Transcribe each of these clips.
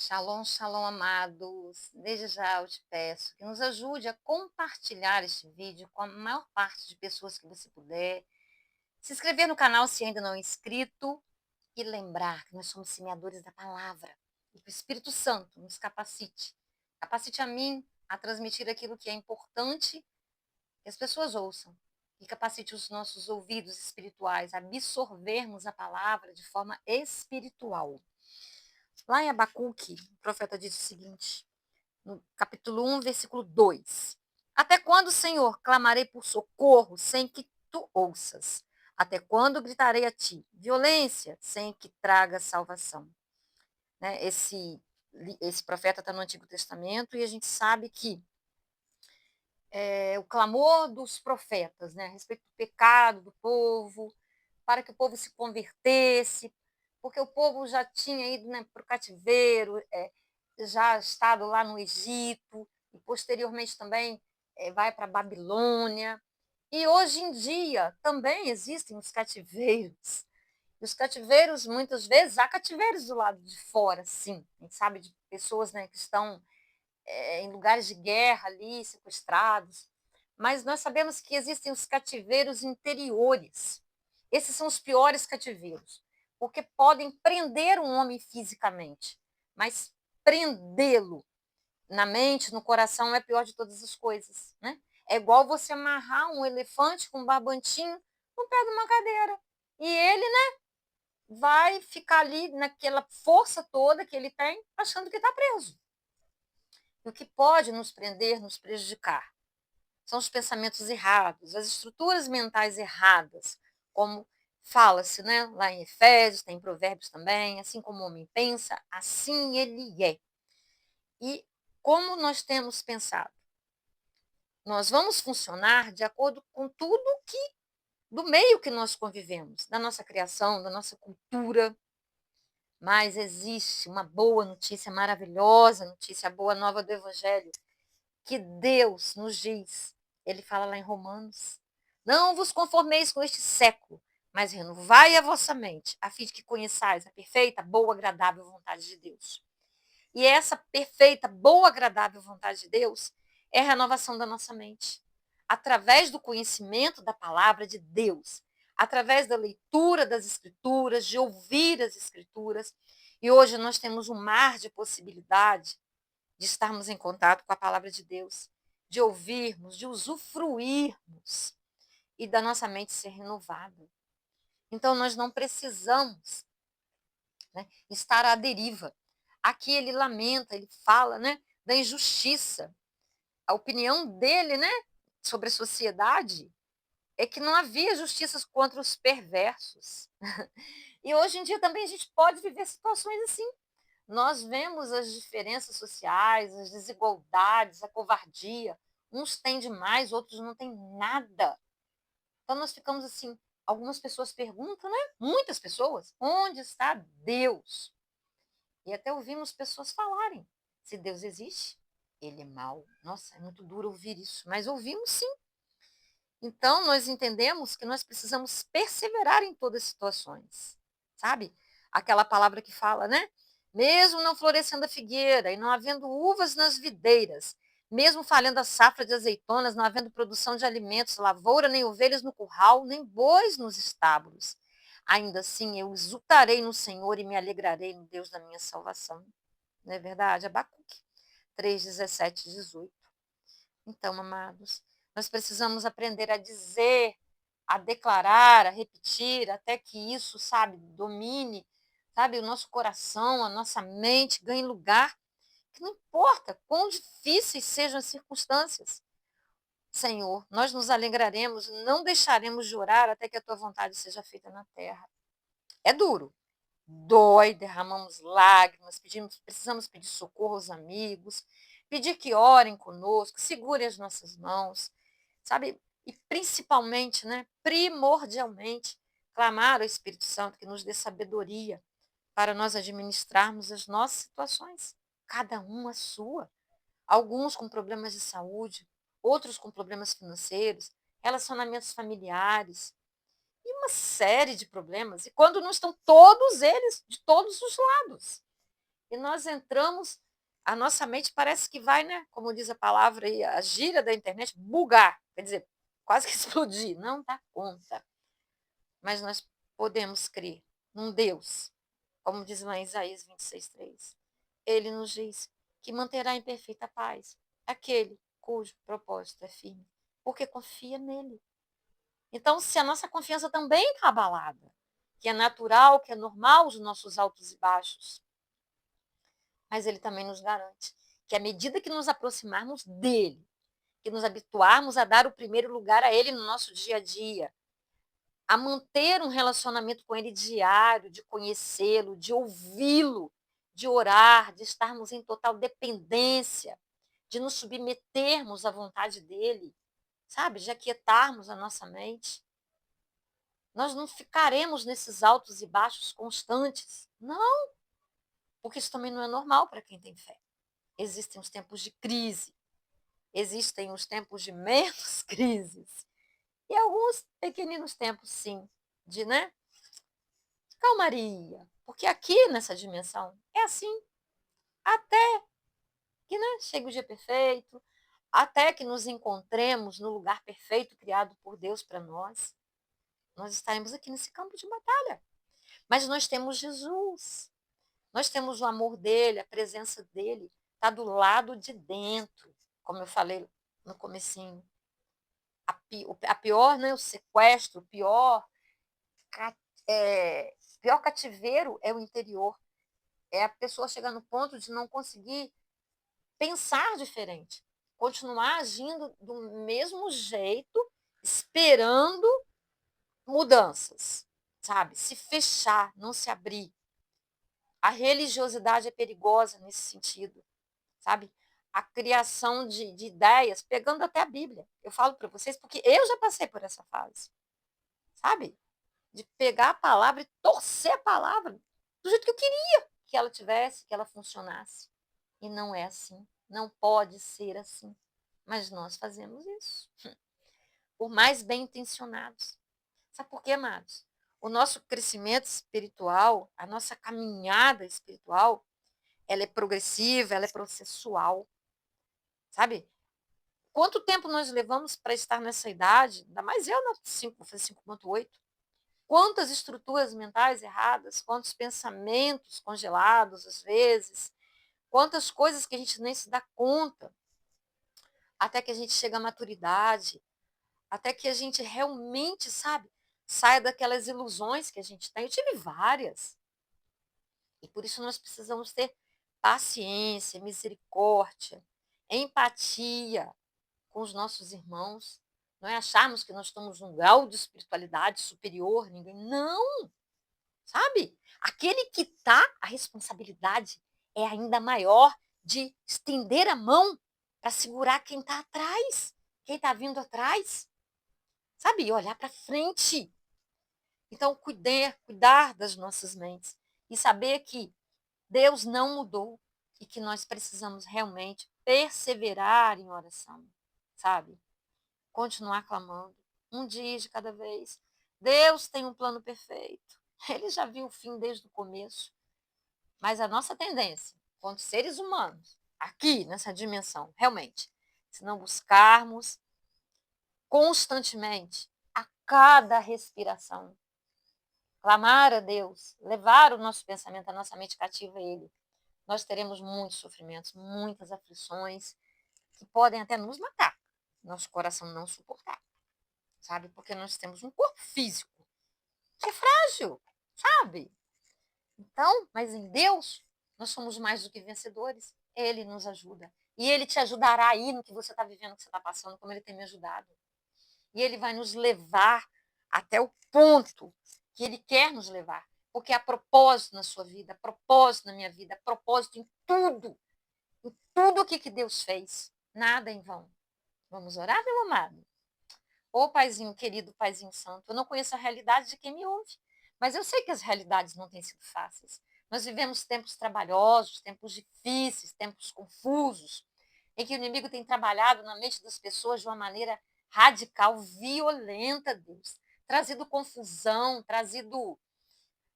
Shalom, shalom, amados. Desde já eu te peço que nos ajude a compartilhar este vídeo com a maior parte de pessoas que você puder. Se inscrever no canal se ainda não é inscrito e lembrar que nós somos semeadores da palavra e que o Espírito Santo nos capacite. Capacite a mim a transmitir aquilo que é importante que as pessoas ouçam e capacite os nossos ouvidos espirituais a absorvermos a palavra de forma espiritual. Lá em Abacuque, o profeta diz o seguinte: no capítulo 1, versículo 2. Até quando, Senhor, clamarei por socorro sem que tu ouças? Até quando gritarei a ti violência sem que traga salvação? Né? Esse profeta está no Antigo Testamento e a gente sabe que o clamor dos profetas, né, a respeito do pecado do povo, para que o povo se convertesse, porque o povo já tinha ido, né, para o cativeiro, já estado lá no Egito, e posteriormente também vai para a Babilônia. E hoje em dia também existem os cativeiros. E os cativeiros, muitas vezes, há cativeiros do lado de fora, sim. A gente sabe de pessoas, né, que estão em lugares de guerra ali, sequestrados. Mas nós sabemos que existem os cativeiros interiores. Esses são os piores cativeiros, porque podem prender um homem fisicamente, mas prendê-lo na mente, no coração, é a pior de todas as coisas, né? É igual você amarrar um elefante com um barbantinho no pé de uma cadeira. E ele, né, vai ficar ali naquela força toda que ele tem, achando que está preso. E o que pode nos prender, nos prejudicar, são os pensamentos errados, as estruturas mentais erradas, como fala-se, né, lá em Efésios, tem em Provérbios também, assim como o homem pensa, assim ele é. E como nós temos pensado? Nós vamos funcionar de acordo com tudo que do meio que nós convivemos, da nossa criação, da nossa cultura. Mas existe uma boa notícia, maravilhosa notícia, a boa nova do Evangelho, que Deus nos diz. Ele fala lá em Romanos: não vos conformeis com este século, mas renovai a vossa mente, a fim de que conheçais a perfeita, boa, agradável vontade de Deus. E essa perfeita, boa, agradável vontade de Deus é a renovação da nossa mente, através do conhecimento da palavra de Deus, através da leitura das Escrituras, de ouvir as Escrituras. E hoje nós temos um mar de possibilidade de estarmos em contato com a palavra de Deus, de ouvirmos, de usufruirmos e da nossa mente ser renovada. Então, nós não precisamos, né, estar à deriva. Aqui ele lamenta, ele fala, né, da injustiça. A opinião dele, né, sobre a sociedade é que não havia justiça contra os perversos. E hoje em dia também a gente pode viver situações assim. Nós vemos as diferenças sociais, as desigualdades, a covardia. Uns têm demais, outros não têm nada. Então nós ficamos assim. Algumas pessoas perguntam, né? Muitas pessoas, onde está Deus? E até ouvimos pessoas falarem: se Deus existe, ele é mau. Nossa, é muito duro ouvir isso, mas ouvimos sim. Então nós entendemos que nós precisamos perseverar em todas as situações, sabe? Aquela palavra que fala, né? Mesmo não florescendo a figueira e não havendo uvas nas videiras, mesmo falhando a safra de azeitonas, não havendo produção de alimentos, lavoura, nem ovelhas no curral, nem bois nos estábulos. Ainda assim eu exultarei no Senhor e me alegrarei no Deus da minha salvação. Não é verdade? Abacuque 3, 17 e 18. Então, amados, nós precisamos aprender a dizer, a declarar, a repetir, até que isso, sabe, domine, sabe, o nosso coração, a nossa mente ganhe lugar, que não importa quão difíceis sejam as circunstâncias. Senhor, nós nos alegraremos, não deixaremos de orar até que a tua vontade seja feita na terra. É duro, dói, derramamos lágrimas, precisamos pedir socorro aos amigos, pedir que orem conosco, que segurem as nossas mãos, sabe? E principalmente, né, primordialmente, clamar ao Espírito Santo que nos dê sabedoria para nós administrarmos as nossas situações, cada uma a sua. Alguns com problemas de saúde, outros com problemas financeiros, relacionamentos familiares, e uma série de problemas. E quando não estão todos eles de todos os lados. e nós entramos, a nossa mente parece que vai, né, como diz a palavra aí, a gíria da internet, bugar, quer dizer, quase que explodir, não dá conta. Mas nós podemos crer num Deus, como diz lá em Isaías 26:3. Ele nos diz que manterá em perfeita paz aquele cujo propósito é firme, porque confia nele. Então, se a nossa confiança também está abalada, que é natural, que é normal os nossos altos e baixos, mas ele também nos garante que à medida que nos aproximarmos dele, que nos habituarmos a dar o primeiro lugar a ele no nosso dia a dia, a manter um relacionamento com ele diário, de conhecê-lo, de ouvi-lo, de orar, de estarmos em total dependência, de nos submetermos à vontade dele, sabe? De aquietarmos a nossa mente. Nós não ficaremos nesses altos e baixos constantes. Não, porque isso também não é normal para quem tem fé. Existem os tempos de crise, existem os tempos de menos crises, e alguns pequeninos tempos, sim, de, né, calmaria. Porque aqui nessa dimensão é assim, até que, né, chegue o dia perfeito, até que nos encontremos no lugar perfeito criado por Deus para nós. Nós estaremos aqui nesse campo de batalha. Mas nós temos Jesus. Nós temos o amor dele, a presença dele, está do lado de dentro, como eu falei no comecinho. A pior, né, o sequestro, pior cativeiro é o interior. É a pessoa chegar no ponto de não conseguir pensar diferente, continuar agindo do mesmo jeito, esperando mudanças, sabe? Se fechar, não se abrir. A religiosidade é perigosa nesse sentido, sabe? A criação de ideias, pegando até a Bíblia. Eu falo para vocês porque eu já passei por essa fase, sabe? De pegar a palavra e torcer a palavra do jeito que eu queria que ela tivesse, que ela funcionasse. E não é assim. Não pode ser assim. Mas nós fazemos isso. Por mais bem intencionados. Sabe por quê, amados? O nosso crescimento espiritual, a nossa caminhada espiritual, ela é progressiva, ela é processual. Sabe? Quanto tempo nós levamos para estar nessa idade? Ainda mais eu, na 5, vou fazer 5,8. Quantas estruturas mentais erradas, quantos pensamentos congelados, às vezes, quantas coisas que a gente nem se dá conta, até que a gente chega à maturidade, até que a gente realmente, sabe, saia daquelas ilusões que a gente tem. Eu tive várias. E por isso nós precisamos ter paciência, misericórdia, empatia com os nossos irmãos. Não é acharmos que nós estamos num grau de espiritualidade superior a ninguém. Não! Sabe? Aquele que está, a responsabilidade é ainda maior de estender a mão para segurar quem está atrás, quem está vindo atrás. Sabe? E olhar para frente. Então, cuidar das nossas mentes e saber que Deus não mudou e que nós precisamos realmente perseverar em oração, sabe? Continuar clamando, um dia de cada vez. Deus tem um plano perfeito. Ele já viu o fim desde o começo. Mas a nossa tendência, quanto seres humanos, aqui nessa dimensão, realmente, se não buscarmos constantemente, a cada respiração, clamar a Deus, levar o nosso pensamento, a nossa mente cativa a Ele, nós teremos muitos sofrimentos, muitas aflições, que podem até nos matar, nosso coração não suportar, sabe? Porque nós temos um corpo físico que é frágil, sabe? Então, mas em Deus, nós somos mais do que vencedores. Ele nos ajuda. E Ele te ajudará aí no que você está vivendo, no que você está passando, como Ele tem me ajudado. E Ele vai nos levar até o ponto que Ele quer nos levar. Porque há propósito na sua vida, propósito na minha vida, propósito em tudo. Em tudo o que Deus fez. Nada em vão. Vamos orar, meu amado? Ô Paizinho querido, Paizinho santo, eu não conheço a realidade de quem me ouve, mas eu sei que as realidades não têm sido fáceis. Nós vivemos tempos trabalhosos, tempos difíceis, tempos confusos, em que o inimigo tem trabalhado na mente das pessoas de uma maneira radical, violenta, Deus, trazido confusão, trazido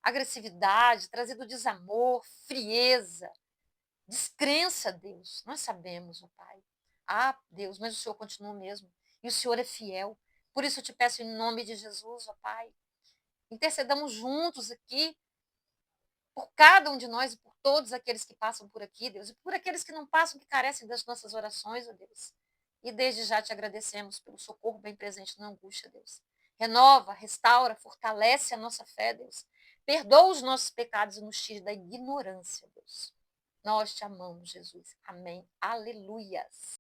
agressividade, trazido desamor, frieza. descrença, Deus. Nós sabemos, ó Pai. Ah, Deus, mas o Senhor continua o mesmo. E o Senhor é fiel. Por isso eu te peço em nome de Jesus, ó Pai. Intercedamos juntos aqui por cada um de nós e por todos aqueles que passam por aqui, Deus, e por aqueles que não passam, que carecem das nossas orações, ó Deus. E desde já te agradecemos pelo socorro bem presente na angústia, Deus. Renova, restaura, fortalece a nossa fé, Deus. Perdoa os nossos pecados e nos tire da ignorância, Deus. Nós te amamos, Jesus. Amém. Aleluias.